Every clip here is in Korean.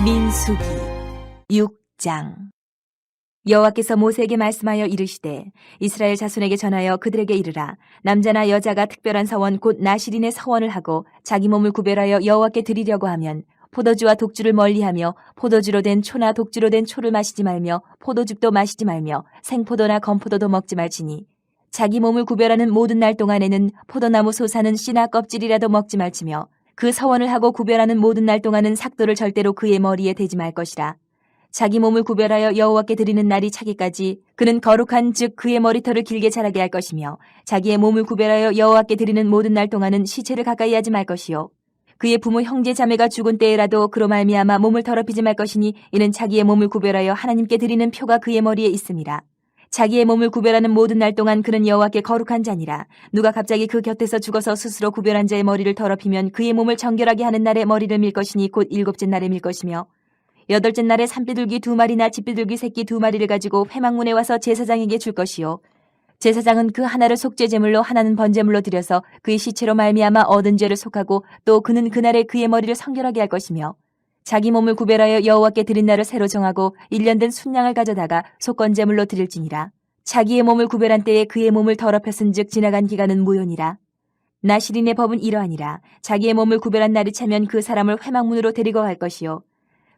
민수기 6장. 여호와께서 모세에게 말씀하여 이르시되 이스라엘 자손에게 전하여 그들에게 이르라. 남자나 여자가 특별한 서원 곧 나실인의 서원을 하고 자기 몸을 구별하여 여호와께 드리려고 하면 포도주와 독주를 멀리하며 포도주로 된 초나 독주로 된 초를 마시지 말며 포도즙도 마시지 말며 생포도나 건포도도 먹지 말지니 자기 몸을 구별하는 모든 날 동안에는 포도나무 솟아는 씨나 껍질이라도 먹지 말지며 그 서원을 하고 구별하는 모든 날 동안은 삭도를 절대로 그의 머리에 대지 말 것이라. 자기 몸을 구별하여 여호와께 드리는 날이 차기까지 그는 거룩한 즉 그의 머리털을 길게 자라게 할 것이며 자기의 몸을 구별하여 여호와께 드리는 모든 날 동안은 시체를 가까이 하지 말 것이요 그의 부모 형제 자매가 죽은 때에라도 그로 말미암아 몸을 더럽히지 말 것이니 이는 자기의 몸을 구별하여 하나님께 드리는 표가 그의 머리에 있음이라. 자기의 몸을 구별하는 모든 날 동안 그는 여호와께 거룩한 자니라. 누가 갑자기 그 곁에서 죽어서 스스로 구별한 자의 머리를 더럽히면 그의 몸을 정결하게 하는 날에 머리를 밀 것이니 곧 일곱째 날에 밀 것이며 여덟째 날에 산비둘기 2마리나 집비둘기 새끼 2마리를 가지고 회막문에 와서 제사장에게 줄 것이요 제사장은 그 하나를 속죄제물로 하나는 번제물로 드려서 그의 시체로 말미암아 얻은 죄를 속하고 또 그는 그날에 그의 머리를 성결하게 할 것이며 자기 몸을 구별하여 여호와께 드린 날을 새로 정하고 1년 된 순양을 가져다가 속건제물로 드릴지니라. 자기의 몸을 구별한 때에 그의 몸을 더럽혔은즉 지나간 기간은 무효니라. 나실인의 법은 이러하니라. 자기의 몸을 구별한 날이 차면 그 사람을 회막문으로 데리고 갈 것이요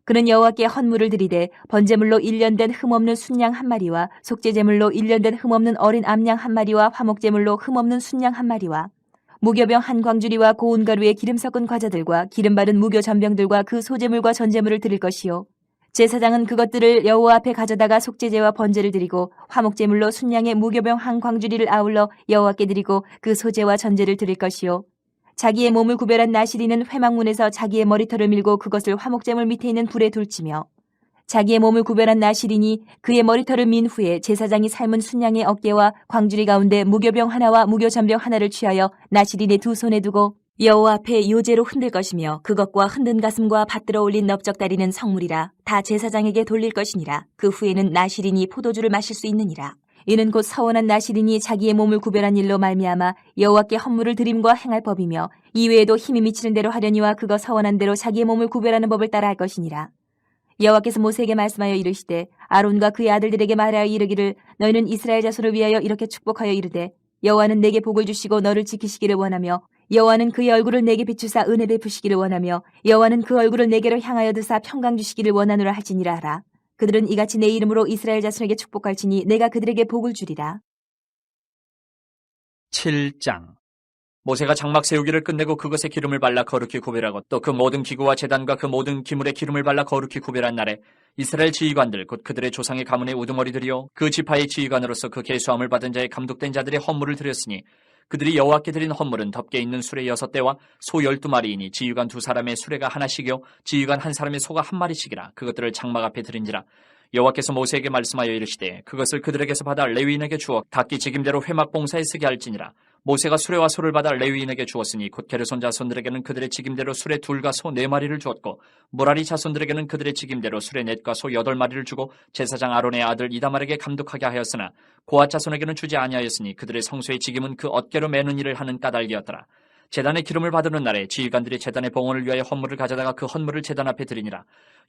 그는 여호와께 헌물을 드리되 번제물로 1년 된 흠없는 순양 1마리와 속죄제물로 1년 된 흠없는 어린 암양 1마리와 화목제물로 흠없는 순양 1마리와 무교병 한 광주리와 고운 가루에 기름 섞은 과자들과 기름 바른 무교 전병들과 그 소제물과 전제물을 드릴 것이요 제사장은 그것들을 여호와 앞에 가져다가 속죄제와 번제를 드리고 화목제물로 순양의 무교병 한 광주리를 아울러 여호와께 드리고 그 소제와 전제를 드릴 것이요 자기의 몸을 구별한 나실인은 회막문에서 자기의 머리털을 밀고 그것을 화목제물 밑에 있는 불에 둘치며 자기의 몸을 구별한 나실인이 그의 머리털을 민 후에 제사장이 삶은 순양의 어깨와 광주리 가운데 무교병 하나와 무교전병 하나를 취하여 나실인의 두 손에 두고 여호와 앞에 요제로 흔들 것이며 그것과 흔든 가슴과 받들어 올린 넓적다리는 성물이라 다 제사장에게 돌릴 것이니라. 그 후에는 나실인이 포도주를 마실 수 있느니라. 이는 곧 서원한 나실인이 자기의 몸을 구별한 일로 말미암아 여호와께 헌물을 드림과 행할 법이며 이외에도 힘이 미치는 대로 하려니와 그거 서원한 대로 자기의 몸을 구별하는 법을 따라 할 것이니라. 여호와께서 모세에게 말씀하여 이르시되 아론과 그의 아들들에게 말하여 이르기를 너희는 이스라엘 자손을 위하여 이렇게 축복하여 이르되 여호와는 내게 복을 주시고 너를 지키시기를 원하며 여호와는 그의 얼굴을 내게 비추사 은혜 베푸시기를 원하며 여호와는 그 얼굴을 내게로 향하여 드사 평강 주시기를 원하노라 할지니라 하라. 그들은 이같이 내 이름으로 이스라엘 자손에게 축복할지니 내가 그들에게 복을 주리라. 7장. 모세가 장막 세우기를 끝내고 그것에 기름을 발라 거룩히 구별하고 또 그 모든 기구와 제단과 그 모든 기물에 기름을 발라 거룩히 구별한 날에 이스라엘 지휘관들 곧 그들의 조상의 가문의 우두머리들이요 그 지파의 지휘관으로서 그 계수함을 받은 자의 감독된 자들의 헌물을 드렸으니 그들이 여호와께 드린 헌물은 덮개 있는 수레 6대와 소 12마리이니 지휘관 2사람의 수레가 하나씩이요 지휘관 1사람의 소가 1마리씩이라. 그것들을 장막 앞에 드린지라. 여호와께서 모세에게 말씀하여 이르시되 그것을 그들에게서 받아 레위인에게 주어 각기 직임대로 회막 봉사에 쓰게 할지니라. 모세가 수레와 소를 받아 레위인에게 주었으니 곧 게르손 자손들에게는 그들의 직임대로 수레 2과 소 4마리를 주었고 무라리 자손들에게는 그들의 직임대로 수레 4과 소 8마리를 주고 제사장 아론의 아들 이다말에게 감독하게 하였으나 고앗 자손에게는 주지 아니하였으니 그들의 성소의 직임은 그 어깨로 매는 일을 하는 까닭이었더라. 제단의 기름을 받는 날에 지휘관들이 제단의 봉헌을 위하여 헌물을 가져다가 그 헌물을 제단 앞에 드리니라.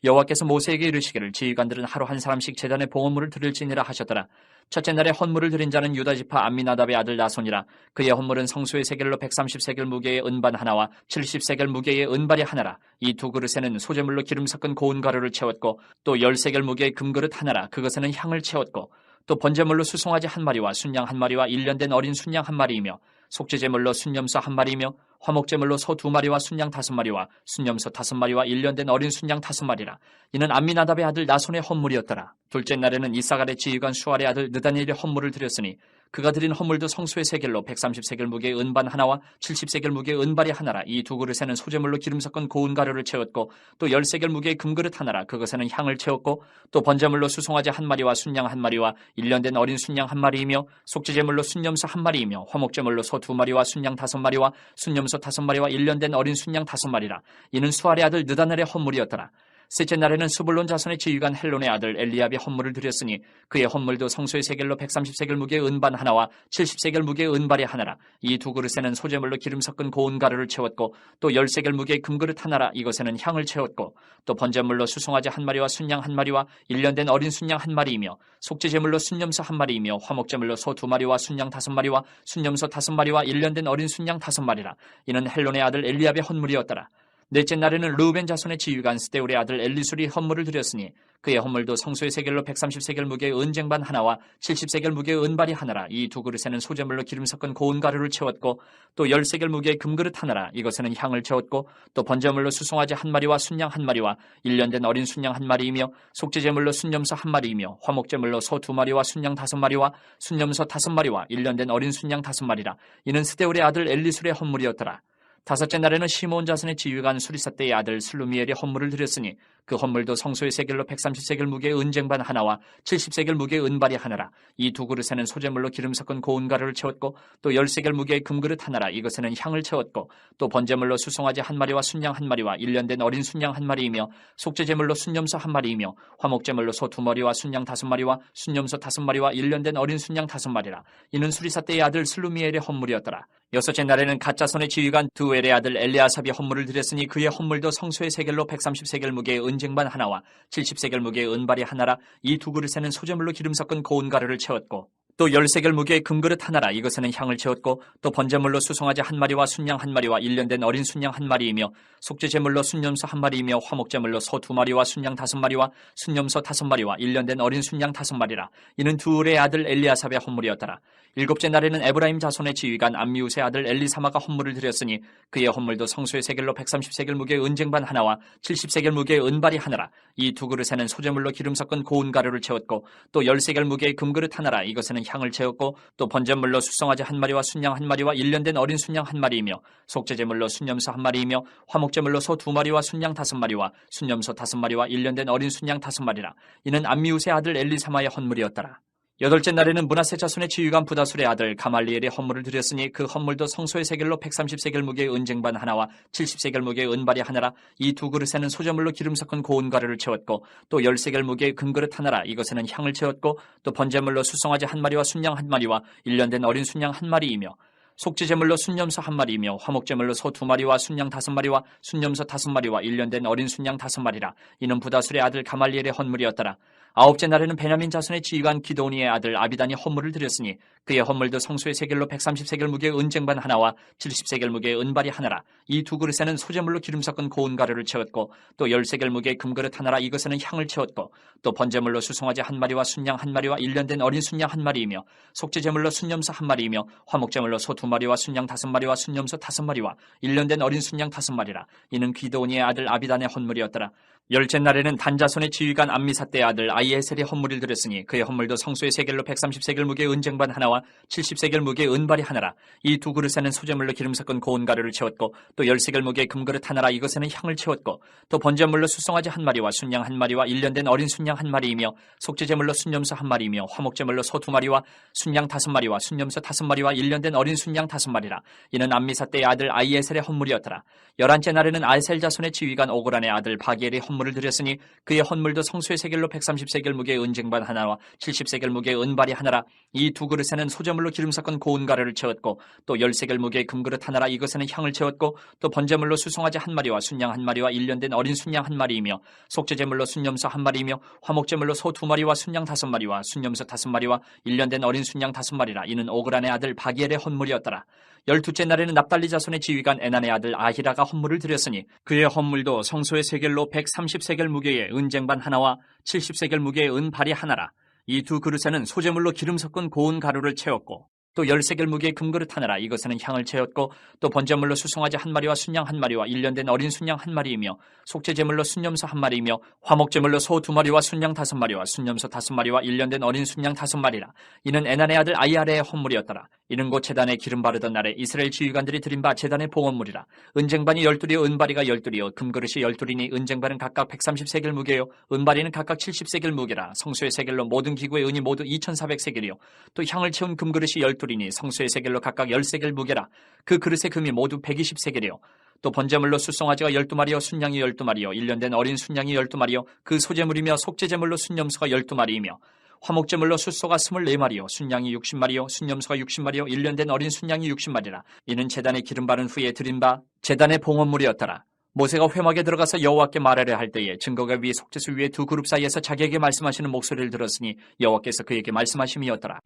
여호와께서 모세에게 이르시기를 지휘관들은 하루 한 사람씩 제단의 봉헌물을 드릴지니라 하셨더라. 첫째 날에 헌물을 드린 자는 유다지파 암미나답의 아들 나손이라. 그의 헌물은 성소의 세겔로 130세겔 무게의 은반 하나와 70세겔 무게의 은발이 하나라. 이 두 그릇에는 소재물로 기름 섞은 고운 가루를 채웠고 또 10세겔 무게의 금그릇 하나라. 그것에는 향을 채웠고 또 번제물로 수송아지 1마리와 순양 1마리와 1년 된 어린 순양 1마리이며 속죄제물로 순념소 1마리이며 화목제물로 소 2마리와 순양 5마리와 순념소 5마리와 1년 된 어린 순양 5마리라. 이는 암미나답의 아들 나손의 헌물이었더라. 둘째 날에는 이사갈의 지휘관 수알의 아들 느다니엘의 헌물을 드렸으니 그가 드린 헌물도 성소의 세겔로 130세겔 무게의 은반 하나와 70세겔 무게의 은발이 하나라. 이 두 그릇에는 소재물로 기름 섞은 고운 가루를 채웠고 또 10세겔 무게의 금그릇 하나라. 그것에는 향을 채웠고 또 번제물로 수송아지 1마리와 순양 1마리와 1년 된 어린 순양 1마리이며 속죄제물로 순념소 1마리이며 화목제물로 소 2마리와 순양 5마리와 순념소 5마리와 1년 된 어린 순양 5마리라. 이는 수알의 아들 느다넬의 헌물이었더라. 셋째 날에는 스불론 자손의 지휘관 헬론의 아들 엘리압이 헌물을 드렸으니 그의 헌물도 성소의 세겔로 130세겔 무게의 은반 하나와 70세겔 무게의 은발이 하나라. 이 두 그릇에는 소재물로 기름 섞은 고운 가루를 채웠고 또 10세겔 무게의 금그릇 하나라. 이것에는 향을 채웠고 또 번제물로 수송아지 한 마리와 순양 한 마리와 1년 된 어린 순양 한 마리이며 속죄제물로 순염소 한 마리이며 화목제물로 소 2마리와 순양 5마리와 순염소 5마리와 1년 된 어린 순양 5마리라. 이는 헬론의 아들 엘리압의 헌물이었더라. 넷째 날에는 르우벤 자손의 지휘관 스데울의 아들 엘리술이 헌물을 드렸으니 그의 헌물도 성소의 세겔로 130세겔 무게의 은쟁반 하나와 70세겔 무게의 은발이 하나라. 이 두 그릇에는 소재물로 기름 섞은 고운 가루를 채웠고 또 10세겔 무게의 금그릇 하나라. 이것에는 향을 채웠고 또 번제물로 수송아지 한 마리와 순양 한 마리와 1년 된 어린 순양 한 마리이며 속죄제물로 순염소 한 마리이며 화목제물로 소 2마리와 순양 5마리와 순염소 5마리와 1년 된 어린 순양 5마리라. 이는 스데울의 아들 엘리술의 헌물이었더라. 다섯째 날에는 시므온 자손의 지휘관 수리사떼의 아들 슬루미엘이 헌물을 드렸으니 그 헌물도 성소의 세겔로 130세겔 무게의 은쟁반 하나와 70세겔 무게의 은발이 하나라. 이 두 그릇에는 소재물로 기름 섞은 고운 가루를 채웠고 또 10세겔 무게의 금그릇 하나라. 이것에는 향을 채웠고 또 번제물로 수송아지 한 마리와 순양 한 마리와 1년 된 어린 순양 한 마리이며 속죄제물로 순염소 한 마리이며 화목제물로 소 2마리와 순양 5마리와 순염소 5마리와 1년 된 어린 순양 5마리라. 이는 수리사떼의 아들 슬루미엘의 헌물이었더라. 여섯째 날에는 갓자손의 지휘관 드우엘의 아들 엘리아삽이 헌물을 드렸으니 그의 헌물도 성소의 세겔로 130세겔 무게의 은쟁반 하나와 70세겔 무게의 은발이 하나라. 이 두 그릇에는 소재물로 기름 섞은 고운 가루를 채웠고 또 10세겔 무게의 금그릇 하나라. 이것에는 향을 채웠고 또 번제물로 수송아지 한 마리와 순양 한 마리와 1년 된 어린 순양 한 마리이며 속죄제물로 순염소 한 마리이며 화목제물로 소 2마리와 순양 5마리와 순염소 5마리와 1년 된 어린 순양 5마리라. 이는 두울의 아들 엘리아삽의 헌물이었더라. 일곱째 날에는 에브라임 자손의 지휘관 암미우스의 아들 엘리사마가 헌물을 드렸으니 그의 헌물도 성소의 세겔로 130세겔 무게의 은쟁반 하나와 70세겔 무게의 은발이 하나라. 이 두 그릇에는 소재물로 기름 섞은 고운 가루를 채웠고 또 10세겔 무게의 금그릇 하나라. 이것에는 향을 채웠고 또 번제물로 수송아지 한 마리와 순양 한 마리와 1년 된 어린 순양 한 마리이며 속죄제물로 순염소 한 마리이며 화목제물로 소 2마리와 순양 5마리와 순염소 5마리와 1년 된 어린 순양 5마리라. 이는 암미우스의 아들 엘리사마의 헌물이었더라. 여덟째 날에는 므낫세 자손의 지휘관 부다술의 아들 가말리엘의 헌물을 드렸으니 그 헌물도 성소의 세겔로 130세겔 무게의 은쟁반 하나와 70세겔 무게의 은발이 하나라. 이 두 그릇에는 소재물로 기름 섞은 고운 가루를 채웠고 또 10세겔 무게의 금그릇 하나라. 이것에는 향을 채웠고 또 번제물로 수송아지 한 마리와 순양 한 마리와 1년 된 어린 순양 한 마리이며 속죄제물로 순염소 한 마리이며 화목제물로 소 2마리와 순양 5마리와 순염소 5마리와 1년 된 어린 순양 5마리라. 이는 부다술의 아들 가말리엘의 헌물이었더라. 아홉째 날에는 베냐민 자손의 지휘관 기도니의 아들 아비단이 헌물을 드렸으니 그의 헌물도 성소의 세겔로 130세겔 무게의 은쟁반 하나와 70세겔 무게의 은발이 하나라. 이 두 그릇에는 소재물로 기름 섞은 고운 가루를 채웠고 또 10세겔 무게의 금그릇 하나라. 이것에는 향을 채웠고 또 번제물로 수송아지 한 마리와 순양 한 마리와 1년 된 어린 순양 한 마리이며 속죄제물로 순염소 한 마리이며 화목제물로 소 2마리와 순양 5마리와 순염소 5마리와 1년 된 어린 순양 5마리라. 이는 기도니의 아들 아비단의 헌물이었더라. 열째 날에는 단자손의 지휘관 암미사떼의 아들 아이에셀의 헌물을 드렸으니 그의 헌물도 성소의 세겔로 130세겔 무게의 은쟁반 하나와 70세겔 무게의 은발이 하나라. 이 두 그릇에는 소재물로 기름 섞은 고운 가루를 채웠고 또 10세겔 무게의 금그릇 하나라. 이것에는 향을 채웠고 또 번제물로 수송아지 한 마리와 순양 한 마리와 1년 된 어린 순양 한 마리이며 속죄제물로 순염소 한 마리이며 화목제물로 소 2마리와 순양 5마리와 순염소 5마리와 1년 된 어린 순양 5마리라. 이는 암미사떼의 아들 아이에셀의 헌물이었더라. 열한째 날에는 아이셀 자손의 지휘관 오그란의 아들 바기엘의 헌물을 드렸으니 그의 헌물도 성소의 세겔로 130세겔 무게의 은쟁반 하나와 70세겔 무게의 은발이 하나라. 이 두 그릇에는 소재물로 기름 섞은 고운 가루를 채웠고 또 10세겔 무게의 금그릇 하나라. 이것에는 향을 채웠고 또 번제물로 수송아지 한 마리와 순양 한 마리와 1년 된 어린 순양 한 마리이며 속죄제물로 순염소 한 마리이며 화목제물로 소 2마리와 순양 5마리와 순염소 5마리와 1년 된 어린 순양 5마리라. 이는 오그란의 아들 바기엘의 헌물이었더라. 열두째 날에는 납달리 자손의 지휘관 에난의 아들 아히라가 헌물을 드렸으니 그의 헌물도 성소의 세겔로 130세겔 무게의 은쟁반 하나와 70세겔 무게의 은발이 하나라. 이 두 그릇에는 소재물로 기름 섞은 고운 가루를 채웠고 또 10세겔 무게의 금그릇 하나라. 이것에는 향을 채웠고 또 번제물로 수송아지 한 마리와 순양 한 마리와 1년 된 어린 순양 한 마리이며 속죄제물로 순염소 한 마리이며 화목제물로 소 2마리와 순양 5마리와 순염소 5마리와 1년 된 어린 순양 5마리라. 이는 에난의 아들 아이아레의 헌물이었더라. 이는 곧 제단에 기름 바르던 날에 이스라엘 지휘관들이 드린 바 제단의 봉헌물이라. 은쟁반이 12이요 은바리가 12이요 금그릇이 12이니 은쟁반은 각각 130세겔 무게요 은바리는 각각 70세겔 무게라. 성소의 세겔로 모든 기구의 은이 모두 2400세겔이요 또 향을 채운 금그릇이 둘이니 성소의 세겔로 각각 10세겔 무게라. 그 그릇의 금이 모두 120세겔이요. 또 번제물로 숫송아지가 12마리요 순양이 12마리요 1년 된 어린 순양이 12마리요 그 소제물이며 속죄제물로 순염소가 12마리이며 화목제물로 숫소가 24마리요 순양이 60마리요 순염소가 60마리요 1년 된 어린 순양이 60마리라. 이는 제단에 기름 바른 후에 드린 바 제단의 봉헌물이었더라. 모세가 회막에 들어가서 여호와께 말하려 할 때에 증거가 위 속죄소 위에 두 그룹 사이에서 자기에게 말씀하시는 목소리를 들었으니 여호와께서 그에게 말씀하심이었더라.